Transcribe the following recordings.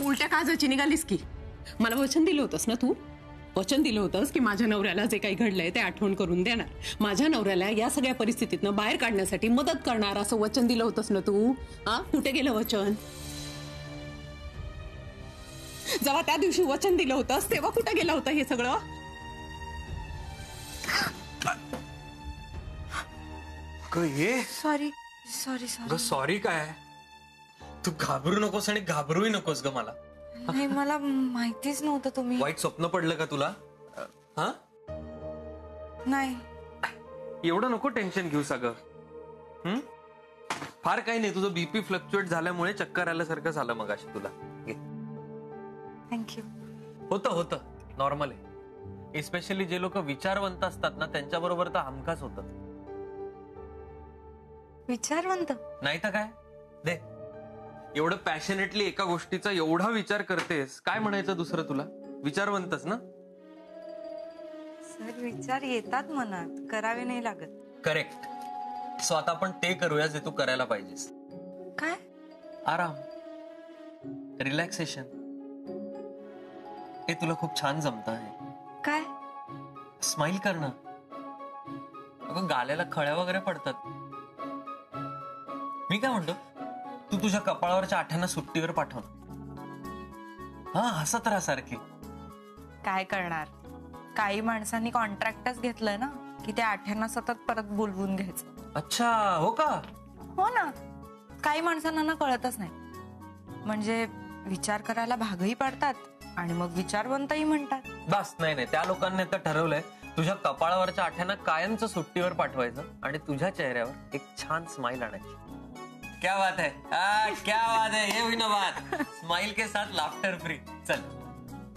उलट्या काजाची निघालीस की. मला वचन दिलं होतंस ना तू. वचन दिलं होतंस की माझ्या नवऱ्याला जे काही घडलंय ते आठवण करून देणार, माझ्या नवऱ्याला या सगळ्या परिस्थितीतनं बाहेर काढण्यासाठी मदत करणार असं वचन दिलं होतंस ना तू. कुठे गेलं वचन? जेव्हा त्या दिवशी वचन दिलं होतंस तेव्हा कुठे गेलं होतं हे सगळं? Sorry sorry sorry. सॉरी काय? तू घाबरू नकोस आणि घाबरूही नकोस ग मला. नाही, मला माहितीच नव्हतं तुम्ही. वाईट स्वप्न पडलं का तुला? हा नाही, एवढं नको टेन्शन घेऊ सगळं. फार काही नाही, तुझं बीपी फ्लक्च्युएट झाल्यामुळे चक्कर आल्यासारखं झालं मगाशी तुला. थँक्यू. होतं नॉर्मल आहे. एस्पेशली जे लोक विचारवंत असतात ना त्यांच्या बरोबर तर हमखास होतं. विचारवंत नाही तर काय दे, एवढं पॅशनेटली एका गोष्टीचा एवढा विचार करतेस, काय म्हणायचं दुसरं तुला? विचारवंतच ना. सर, विचार येतात मनात, करावे नाही लागत. करेक्ट. सो आता आपण ते करूया जे तू करायला पाहिजेस. काय? आराम, रिलॅक्सेशन. हे तुला खूप छान जमत आहे. काय? स्माइल करणं. अगं गाल्याला खळ्या वगैरे पडतात. मी काय म्हणतो, तू तुझ्या कपाळावरच्या आठ्यांना सुट्टीवर पाठव. हसत राहा सारखी. काय करणार, काही माणसांनी कॉन्ट्रॅक्टच घेतलंय ना की त्या आठ्यांना सतत परत बोलवून घ्यायचं. अच्छा, हो का? हो ना. काही माणसांना ना कळतच नाही, म्हणजे विचार करायला भागही पाडतात आणि मग विचारवंतही म्हणतात. बस नाही, त्या लोकांनी तर ठरवलंय तुझ्या कपाळावरच्या आठ्यांना कायमचं सुट्टीवर पाठवायचं आणि तुझ्या चेहऱ्यावर एक छान स्माइल आणायची. क्या बात है, क्या बात है, ये हुई ना बात. स्माइल के साथ लाफ्टर फ्री. चल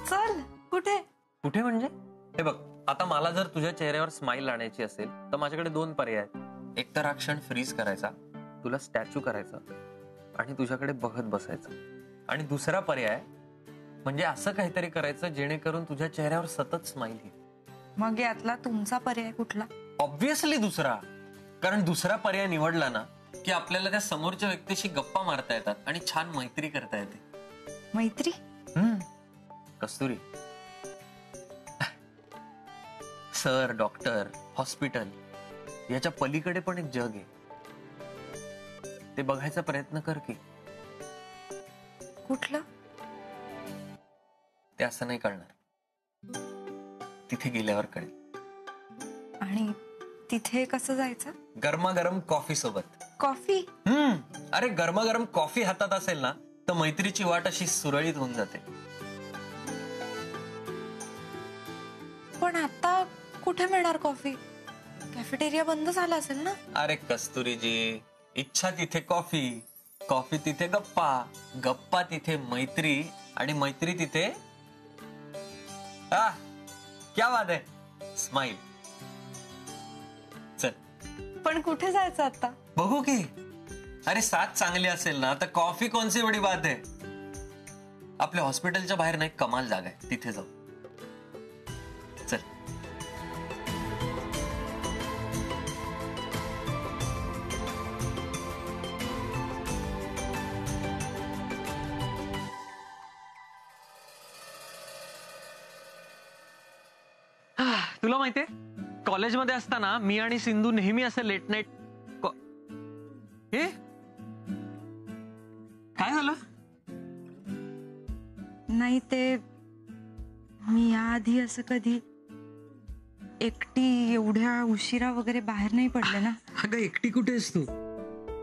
चल. कुठे? कुठे म्हणजे? हे बघ, आता मला जर तुझ्या चेहऱ्यावर स्माइल आणायची असेल तर माझ्याकडे दोन पर्याय आहेत. एक तर हा क्षण फ्रीज करायचा, तुला स्टॅच्यू करायचा आणि तुझ्याकडे बघत बसायचं. आणि दुसरा पर्याय म्हणजे असं काहीतरी करायचं जेणेकरून तुझ्या चेहऱ्यावर सतत स्माइल येईल. मग यातला तुमचा पर्याय कुठला? ऑब्व्हियसली दुसरा. कारण दुसरा पर्याय निवडला ना की आपल्याला त्या समोरच्या व्यक्तीशी गप्पा मारता येतात आणि छान मैत्री करता येते. मैत्री? कस्तुरी, सर, डॉक्टर, हॉस्पिटल याच्या पलीकडे पण एक जग आहे. ते बघायचा प्रयत्न कर की. कुठलं? ते असं नाही कळणार, तिथे गेल्यावर कळेल. आणि तिथे कसं जायचं? गरमागरम कॉफी सोबत. कॉफी? अरे गरमागरम कॉफी हातात असेल ना तर मैत्रीची वाट अशी सुरळीत होऊन जाते. पण आता कुठे मिळणार कॉफी? कॅफेटेरिया बंद झाला असेल ना? अरे कस्तुरीजी, इच्छा तिथे कॉफी, कॉफी तिथे गप्पा, गप्पा तिथे मैत्री आणि मैत्री तिथे क्या बात है, स्माइल. चल. पण कुठे जायचं आता? बघू की. अरे साथ चांगली असेल ना तर कॉफी कोणसी बडी बात आहे. आपल्या हॉस्पिटलच्या बाहेर ना एक कमाल जागा आहे, तिथे जाऊ. चल. तुला माहितीये, कॉलेजमध्ये असताना मी आणि सिंधू नेहमी असं लेट नाईट. हे काय झालं? नाही, ते मी याआधी असं कधी एकटी एवढ्या उशिरा वगैरे बाहेर नाही पडले ना. अगं एकटी कुठे आहेस तू?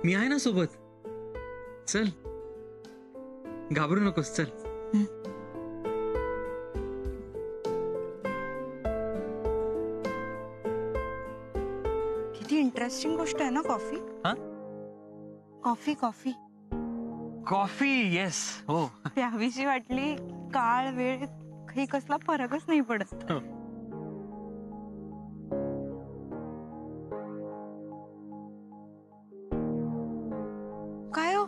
मी आहे ना सोबत. चल, घाबरू नकोस. चल. किती इंटरेस्टिंग गोष्ट आहे ना coffee. Coffee coffee coffee. Yes, हो. प्यावीशी वाटली. काळ वेळ काही कसला फरकच नाही पडत. काय हो,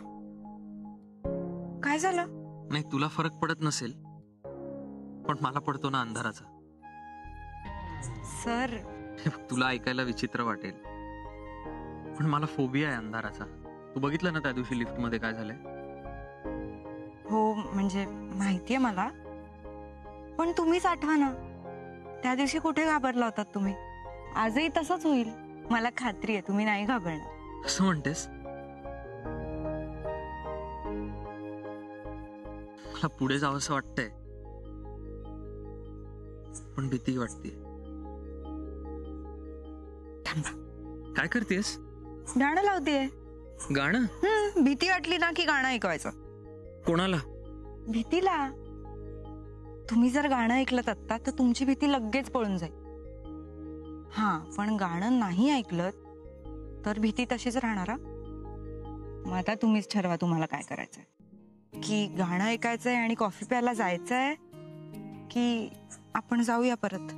काय झालं? नाही, तुला फरक पडत नसेल पण मला पडतो ना अंधाराचा. सर, तुला ऐकायला विचित्र वाटेल पण मला फोबिया आहे अंधाराचा. तू बघितलं ना त्या दिवशी लिफ्ट मध्ये काय झालंय. हो म्हणजे माहितीये मला, पण तुम्हीच आठवा ना, त्या दिवशी कुठे घाबरला होतात तुम्ही. आजही तसंच होईल, मला खात्री आहे तुम्ही नाही घाबरणार. असं म्हणतेस? मला पुढे जावं असं वाटतंय, पण भीती वाटते. काय करतेस? गाणं लावतेय. गाणं? भीती वाटली ना की गाणं ऐकवायचं. कोणाला? भीतीला. तुम्ही जर गाणं ऐकलं आत्ता तर तुमची भीती लगेच पळून जाईल. हा, पण गाणं नाही ऐकलं तर भीती तशीच राहणार. मग आता तुम्हीच ठरवा तुम्हाला काय करायचंय, की गाणं ऐकायचंय आणि कॉफी प्यायला जायचंय, की आपण जाऊया परत.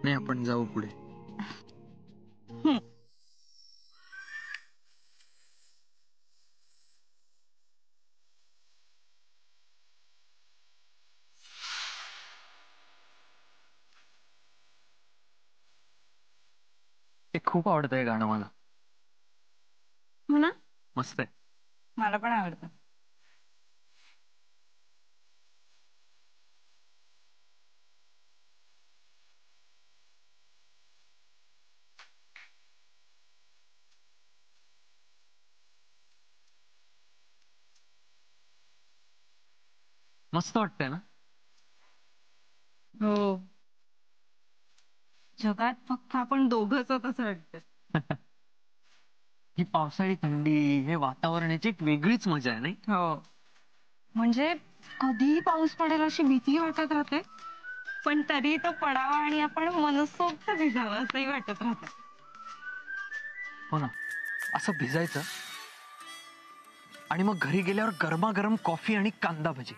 नाही, आपण जाऊ पुढे. ते खूप आवडतंय गाणं मला. हो ना, मस्त आहे. मला पण आवडतं. मस्त वाटतंय ना? हो, जगात फक्त आपण दोघंच आहोत असं वाटतं. ही पावसाळी थंडी, हे वातावरण, याची एक वेगळीच मजा आहे नाही? हो, म्हणजे कधीही पाऊस पडेल अशी भीती वाटत राहते, पण तरी तो पडावा आणि आपण मनसोक्त भिजावं असंही वाटत राहतं. हो ना, असं भिजायचं आणि मग घरी गेल्यावर गरमागरम कॉफी आणि कांदा भजी.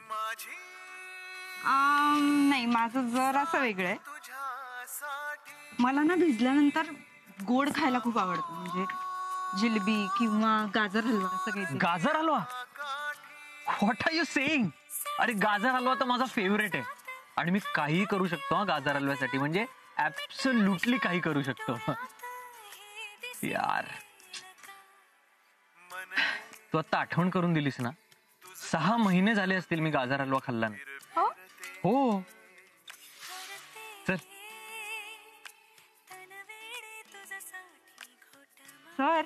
नाही, माझं जरासं वेगळं आहे. मला ना भिजल्यानंतर गोड खायला खूप आवडतं, म्हणजे जिलेबी किंवा गाजर हलवा असं काही. गाजर हलवा? What are you saying? अरे गाजर हलवा तर माझा फेवरेट आहे आणि मी काही करू शकतो हा गाजर हलव्यासाठी, म्हणजे ऍब्सोल्युटली काही करू शकतो. यार, तू आता आठवण करून दिलीस ना, 6 महिने झाले असतील मी गाजर हलवा खाल्ला नाही. हो, चल. सर,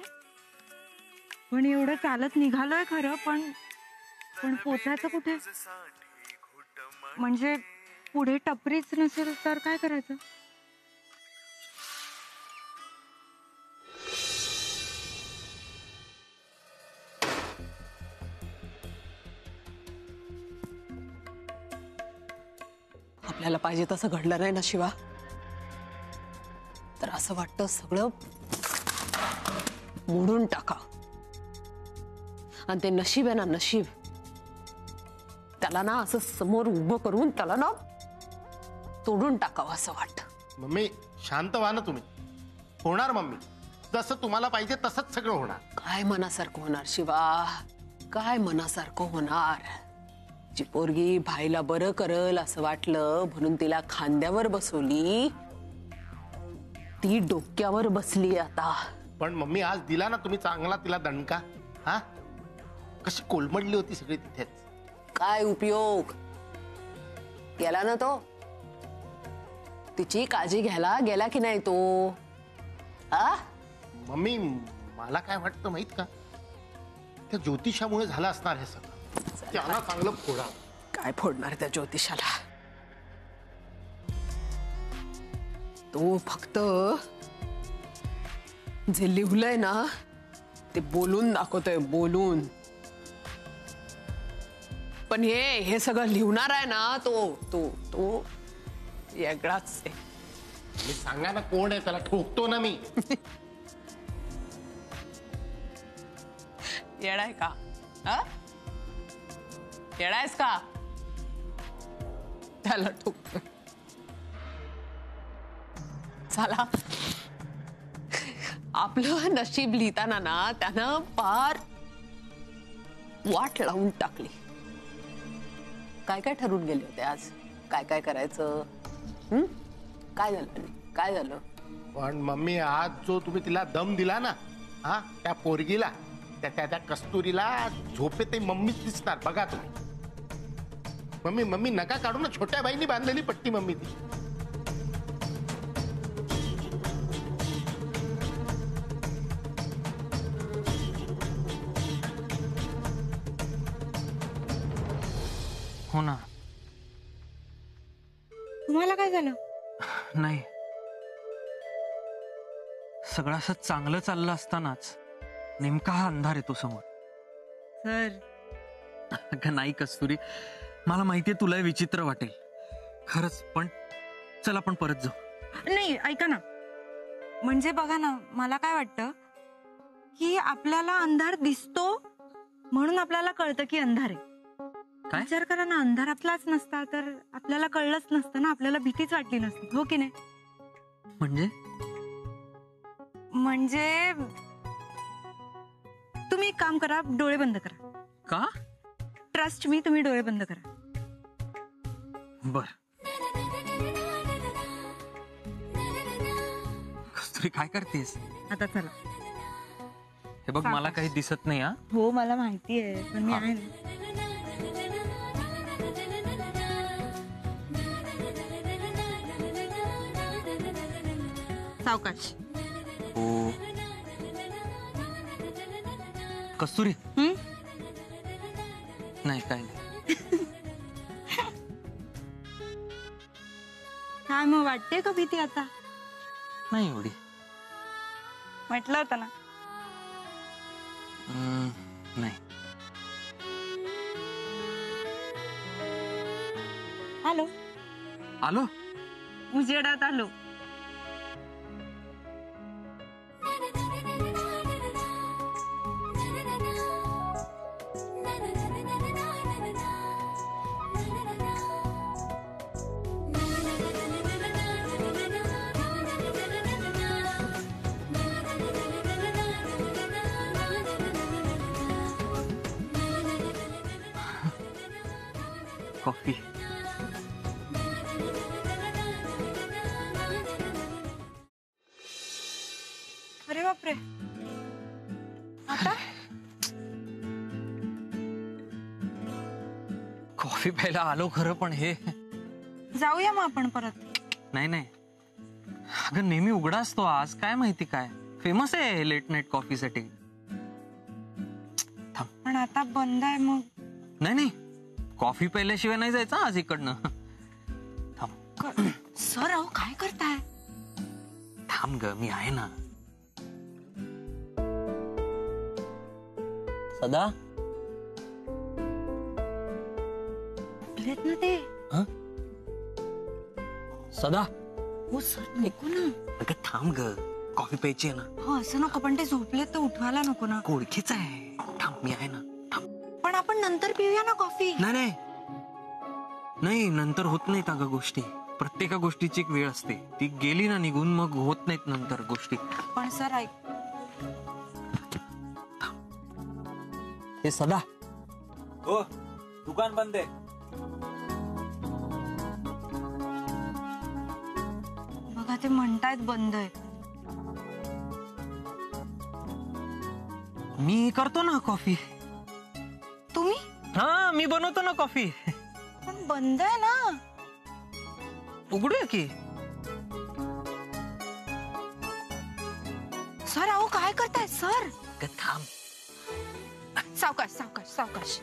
पण एवढं चालत निघालोय खरं, पण पोचायचं कुठे? म्हणजे पुढे टपरीच नसेल तर काय करायचं? आपल्याला पाहिजे तसं घडलं नाही ना शिवा, तर असं वाटतं सगळं मोडून टाका. आणि ते नशीब आहे ना, नशीब, त्याला ना असं समोर उभं करून त्याला ना तोडून टाकावं असं वाटतं. मम्मी शांत व्हा ना तुम्ही. होणार मम्मी, जसं तुम्हाला पाहिजे तसंच सगळं होणार. काय मनासारखं होणार शिवा, काय मनासारखं होणार? जी पोरगी भाईला बरं करल असं वाटलं म्हणून तिला खांद्यावर बसवली, ती डोक्यावर बसली आता. पण मम्मी आज दिला ना तुम्ही चांगला तिला दणका. हा, कशी कोलमडली होती सगळी तिथेच. काय उपयोग गेला ना तो? तिची काळजी घ्यायला गेला की नाही तो? आ मम्मी मला काय वाटतं माहित का, त्या ज्योतिषामुळे झालं असणार हे सगळं. त्याला चांगलं फोडा. काय फोडणार त्या ज्योतिषाला? तो फक्त जे लिहलंय ना ते बोलून दाखवतोय, बोलून. पण हे सगळं लिहणार आहे ना तो तो तो वेगळाच आहे. मी सांगा ना कोण आहे, त्याला ठोकतो ना मी. येडाय का? येडायस का? त्याला ठोकतो. चला, आपलं नशीब लिहिताना ना त्यानं पार वाट लावून टाकली. काय काय ठरवून गेले होते आज, काय काय करायचं? काय झालं, काय झालं? पण मम्मी आज जो तुम्ही तिला दम दिला ना, हा, त्या पोरगीला, त्या कस्तुरीला झोपेतही मम्मीच दिसणार बघा तुम्ही. मम्मी मम्मी नका काढू ना, छोट्या बाईंनी बांधलेली पट्टी मम्मी ती. हो ना. तुम्हाला काय झालं? नाही, सगळं असं चांगलं चाललं असतानाच नेमका हा अंधार येतो समोर. सर, अगं नाही कस्तुरी, मला माहितीये तुला हे विचित्र वाटेल खरंच, पण चल आपण परत जाऊ. नाही ऐका ना, म्हणजे बघा ना, मला काय वाटतं की आपल्याला अंधार दिसतो म्हणून आपल्याला कळतं की अंधार आहे. काय? विचार करा ना, अंधार आपलाच नसता तर आपल्याला कळलंच नसतं ना, आपल्याला भीतीच वाटली नसती, हो की नाही? म्हणजे तुम्ही एक काम करा, डोळे बंद करा. का? ट्रस्ट मी, तुम्ही डोळे बंद करा. बर. कस्तुरी काय करतेस? आता चला. हे बघ, मला काही दिसत नाही. हा, हो मला माहिती आहे, पण मी आहे ना. सावकाश. हो. कस्तुरी, नाही काय नाही. काय मग वाटते का भीती आता? नाही एवढी. म्हटलं होतं ना. नाही. आलो, आलो. उजेडात आलो. कॉफी. अरे बापरे, आता कॉफी प्यायला आलो खरं, पण हे जाऊया मग आपण परत. नाही नाही. अगं नेहमी उघडा असतो, आज काय माहिती काय फेमस आहे लेट नाईट कॉफी साठी. पण आता बंद आहे. मग नाही नाही, कॉफी प्यायल्याशिवाय नाही जायचं आज इकडनं. थांब. सर अहो काय करताय? थांब ग, मी आहे ना. सदा उठलेत ना ते. सदा. हो सर, नको ना. अगं थांब ग, कॉफी प्यायची आहे ना. हो असं नको, पण ते झोपलेत तर उठवायला नको ना. ओळखीच आहे. थांब, मी आहे ना. थांब. पण आपण नंतर पिऊया ना कॉफी. नाही नाही नाही, नंतर होत नाहीत अगं गोष्टी. प्रत्येका गोष्टीची एक वेळ असते, ती गेली ना निघून मग होत नाहीत नंतर गोष्टी. पण सर ऐक. हे सदा. हो, दुकान बंद आहे. बघा ते म्हणतायत बंद आहे. मी करतो ना कॉफी. तुम्ही? हा, मी बनवतो ना कॉफी. पण बंद आहे ना. उघडूया की. सर अहो काय करताय सर? थांब. सावकाश सावकाश सावकाश.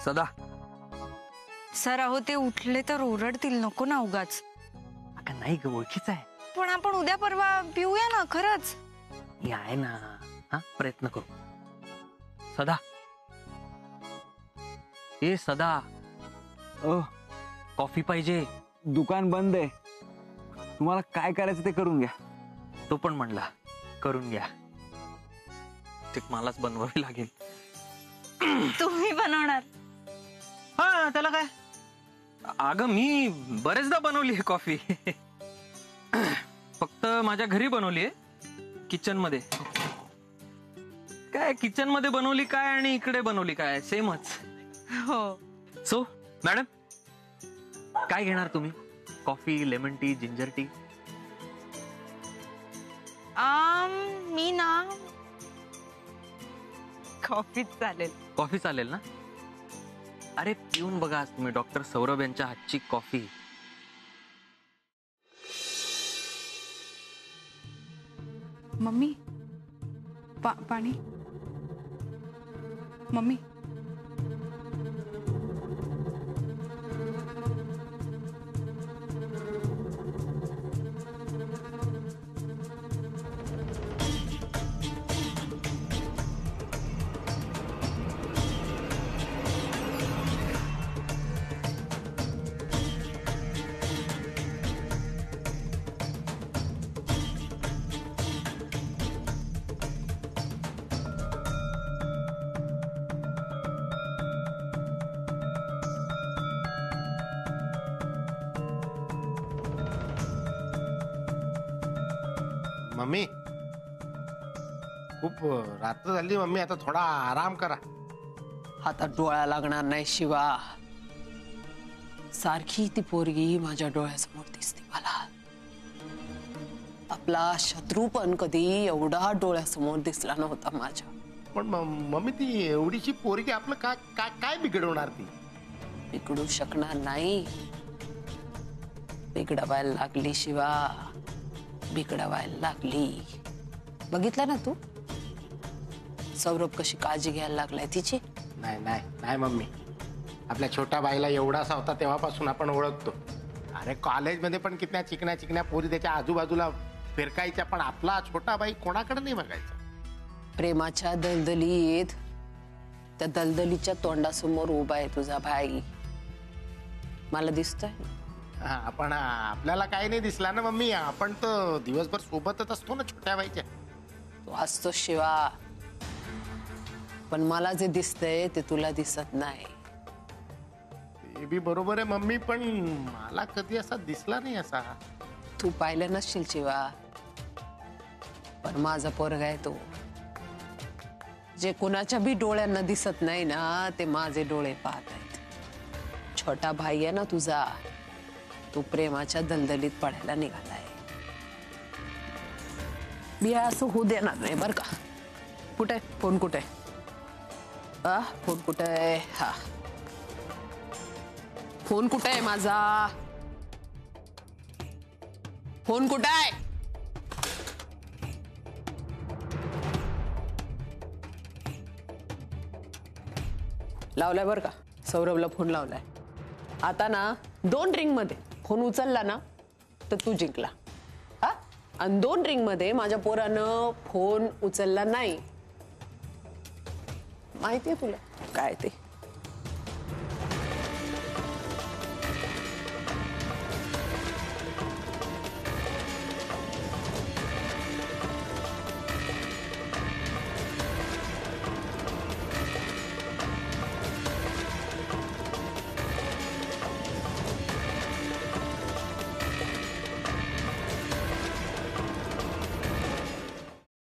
सदा. सर अहो ते उठले तर ओरडतील, नको ना उगाच. अगं नाही ग, ओळखीच आहे. पण आपण उद्या परवा पिऊया ना खरंच. हे आहे ना. हा, प्रयत्न करू. सदा, ए सदा, कॉफी पाहिजे. दुकान बंद आहे. तुम्हाला काय करायचं ते करून घ्या. तो पण म्हणला करून घ्या. ते मलाच बनवावी लागेल. तुम्ही बनवणार? हा, त्याला काय. अगं मी बरेचदा बनवली आहे कॉफी. फक्त माझ्या घरी बनवली आहे, किचन मध्ये. काय किचन मध्ये बनवली काय आणि इकडे बनवली काय, सेमच. हो. सो मॅडम, काय घेणार तुम्ही? Coffee, lemon tea, ginger tea? मी ना कॉफीच चालेल. कॉफी चालेल ना? अरे पिऊन बघा तुम्ही डॉक्टर सौरभ यांच्या हातची कॉफी. मम्मी, पाणी. मम्मी, मम्मी, खूप रात्र झाली मम्मी, आता थोडा आराम करा. आता डोळा लागणार नाही शिवा. सारखी ती पोरगी माझ्या डोळ्यासमोर दिसते मला. आपला शत्रू पण कधी एवढा डोळ्यासमोर दिसला नव्हता माझ्या. पण मम्मी, ती एवढीशी पोरगी आपलं काय काय काय बिघडवणार ती? बिघडू शकणार नाही. बिघडवायला लागली शिवा, बिघडवायला लागली. बघितलं ना तू, सौरभ कशी काळजी घ्यायला लागलाय तिची. नाही नाही नाही मम्मी, आपल्या छोट्या बाईला एवढासा होता तेव्हापासून आपण ओळखतो. अरे कॉलेजमध्ये पण कितन्या चिकन्या चिकन्या पोरी त्याच्या आजूबाजूला फिरकायच्या, पण आपला छोटा बाई कोणाकडे नाही बघायचा. प्रेमाच्या दलदलीत, त्या दलदलीच्या तोंडासमोर उभा आहे तुझा भाई. मला दिसतोय. हा, पण आपल्याला काही नाही दिसला ना मम्मी. आपण तर दिवसभर सोबतच असतो ना छोट्या बाईच्या. तू असतो शिवा, पण मला जे दिसतंय ते तुला दिसत नाही. ते बी बरोबर आहे मम्मी, पण मला कधी असा दिसला नाही असा. तू पाहिलं नसशील शिवा, पण माझा पोरगा आहे तो. जे कुणाच्या बी डोळ्यांना दिसत नाही ना, ते माझे डोळे पाहत आहेत. छोटा भाई आहे ना तुझा, तू प्रेमाच्या दलदलीत पडायला निघालाय. मी असं होऊ देणार नाही बर का. कुठे फोन, कुठे फोन, कुठे आहे? हा, फोन कुठे आहे माझा? फोन कुठे आहे? लावलाय बर का, सौरभला फोन लावलाय. आता ना 2 रिंग मध्ये फोन उचलला ना तर तू जिंकला. हा, आणि 2 रिंग मध्ये माझ्या पोरानं फोन उचलला नाही. माहितीये तुला काय ते?